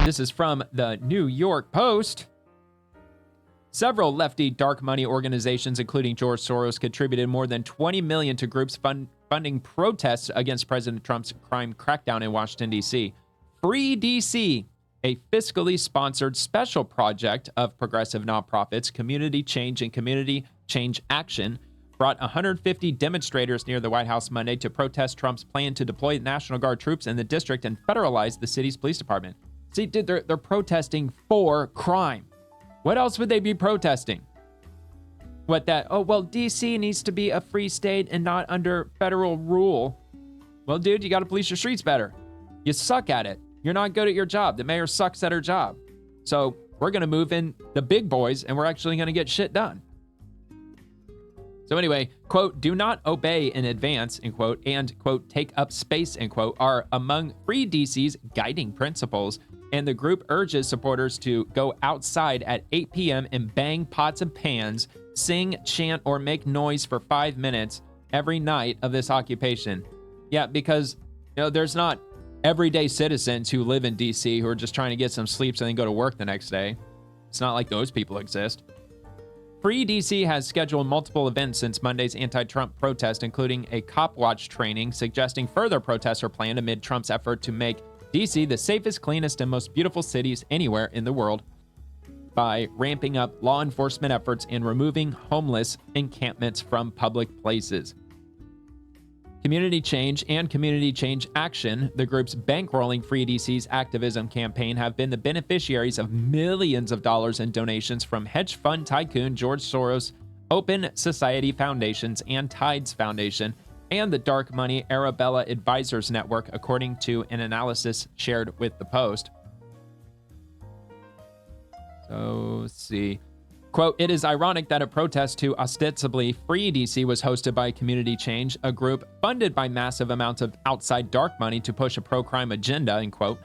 This is from the New York Post. Several lefty dark money organizations, including George Soros, contributed more than $20 million to groups funding protests against President Trump's crime crackdown in Washington, D.C. Free D.C., a fiscally sponsored special project of progressive nonprofits, Community Change and Community Change Action, brought 150 demonstrators near the White House Monday to protest Trump's plan to deploy National Guard troops in the district and federalize the city's police department. See, dude, they're protesting for crime. What else would they be protesting? D.C. needs to be a free state and not under federal rule. Well, dude, you got to police your streets better. You suck at it. You're not good at your job. The mayor sucks at her job. So we're going to move in the big boys and we're actually going to get shit done. So anyway, quote, do not obey in advance, end quote, and, quote, take up space, end quote, are among Free DC's guiding principles. And the group urges supporters to go outside at 8 p.m. and bang pots and pans, sing, chant, or make noise for 5 minutes every night of this occupation. Yeah, because, there's not everyday citizens who live in D.C. who are just trying to get some sleep so they can go to work the next day. It's not like those people exist. Free D.C. has scheduled multiple events since Monday's anti-Trump protest, including a cop watch training suggesting further protests are planned amid Trump's effort to make D.C. the safest, cleanest, and most beautiful cities anywhere in the world by ramping up law enforcement efforts and removing homeless encampments from public places. Community Change and Community Change Action, the groups bankrolling Free DC's activism campaign, have been the beneficiaries of millions of dollars in donations from hedge fund tycoon George Soros, Open Society Foundations, and Tides Foundation, and the dark money Arabella Advisors Network, according to an analysis shared with the Post. So, let's see. Quote, it is ironic that a protest to ostensibly free DC was hosted by Community Change, a group funded by massive amounts of outside dark money to push a pro-crime agenda, end quote.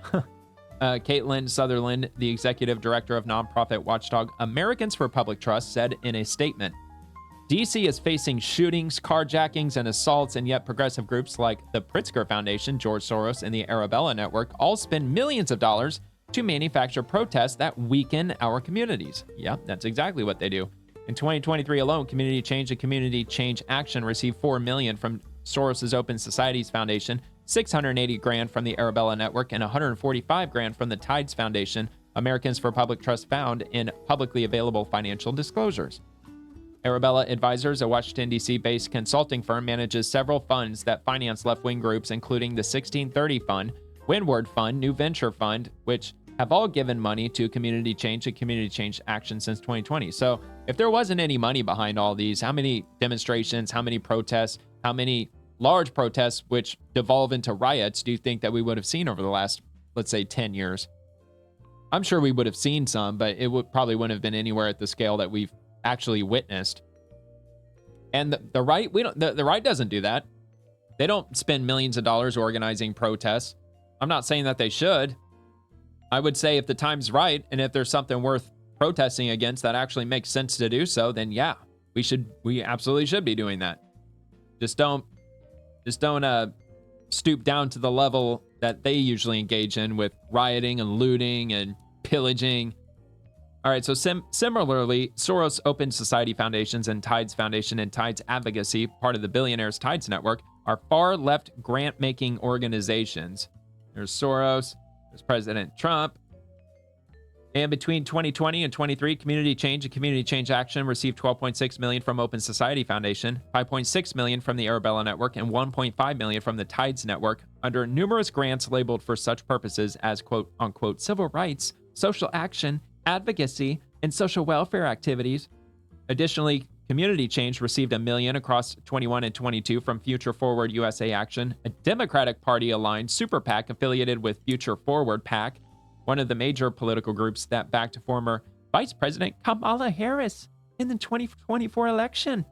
Caitlin Sutherland, the executive director of nonprofit watchdog Americans for Public Trust, said in a statement, DC is facing shootings, carjackings, and assaults, and yet progressive groups like the Pritzker Foundation, George Soros, and the Arabella Network all spend millions of dollars to manufacture protests that weaken our communities. Yep, that's exactly what they do. In 2023 alone, Community Change and Community Change Action received $4 million from Soros's Open Societies Foundation, $680,000 from the Arabella Network, and $145,000 from the Tides Foundation, Americans for Public Trust found in publicly available financial disclosures. Arabella Advisors, a Washington, D.C.-based consulting firm, manages several funds that finance left-wing groups, including the 1630 Fund, Windward Fund, New Venture Fund, which have all given money to Community Change and Community Change Action since 2020. So if there wasn't any money behind all these, how many demonstrations, how many protests, how many large protests which devolve into riots do you think that we would have seen over the last, let's say, 10 years? I'm sure we would have seen some, but it probably wouldn't have been anywhere at the scale that we've actually witnessed. And the right, the right doesn't do that. They don't spend millions of dollars organizing protests. I'm not saying that they should. I would say if the time's right and if there's something worth protesting against that actually makes sense to do so, then yeah, we absolutely should be doing that. Just don't stoop down to the level that they usually engage in with rioting and looting and pillaging. All right, so similarly, Soros Open Society Foundations and Tides Foundation and Tides Advocacy, part of the Billionaires Tides Network, are far-left grant-making organizations. There's Soros, there's President Trump. And between 2020 and 23, Community Change and Community Change Action received $12.6 million from Open Society Foundation, $5.6 million from the Arabella Network, and $1.5 million from the Tides Network under numerous grants labeled for such purposes as quote-unquote civil rights, social action, advocacy, and social welfare activities. Additionally, Community Change received $1 million across 21 and 22 from Future Forward USA Action, a Democratic Party-aligned super PAC affiliated with Future Forward PAC, one of the major political groups that backed former Vice President Kamala Harris in the 2024 election.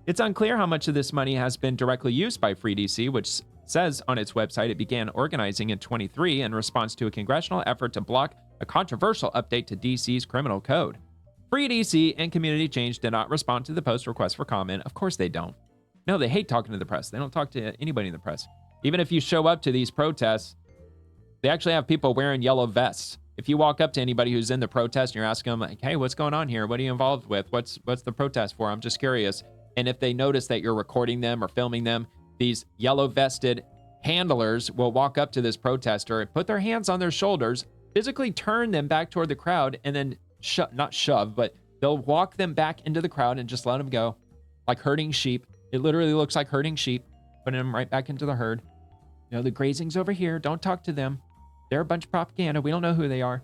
It's unclear how much of this money has been directly used by Free DC, which says on its website it began organizing in 23 in response to a congressional effort to block a controversial update to DC's criminal code. Free DC and Community Change did not respond to the Post request for comment. Of course they don't. No, they hate talking to the press. They don't talk to anybody in the press. Even if you show up to these protests, they actually have people wearing yellow vests If you walk up to anybody who's in the protest and you're asking them like, hey, what's going on here? What are you involved with? What's the protest for? I'm just curious. And if they notice that you're recording them or filming them, these yellow vested handlers will walk up to this protester, put their hands on their shoulders, physically turn them back toward the crowd, and then not shove, but they'll walk them back into the crowd and just let them go, like herding sheep. It literally looks like herding sheep, putting them right back into the herd. You know, the grazing's over here. Don't talk to them. They're a bunch of propaganda. We don't know who they are.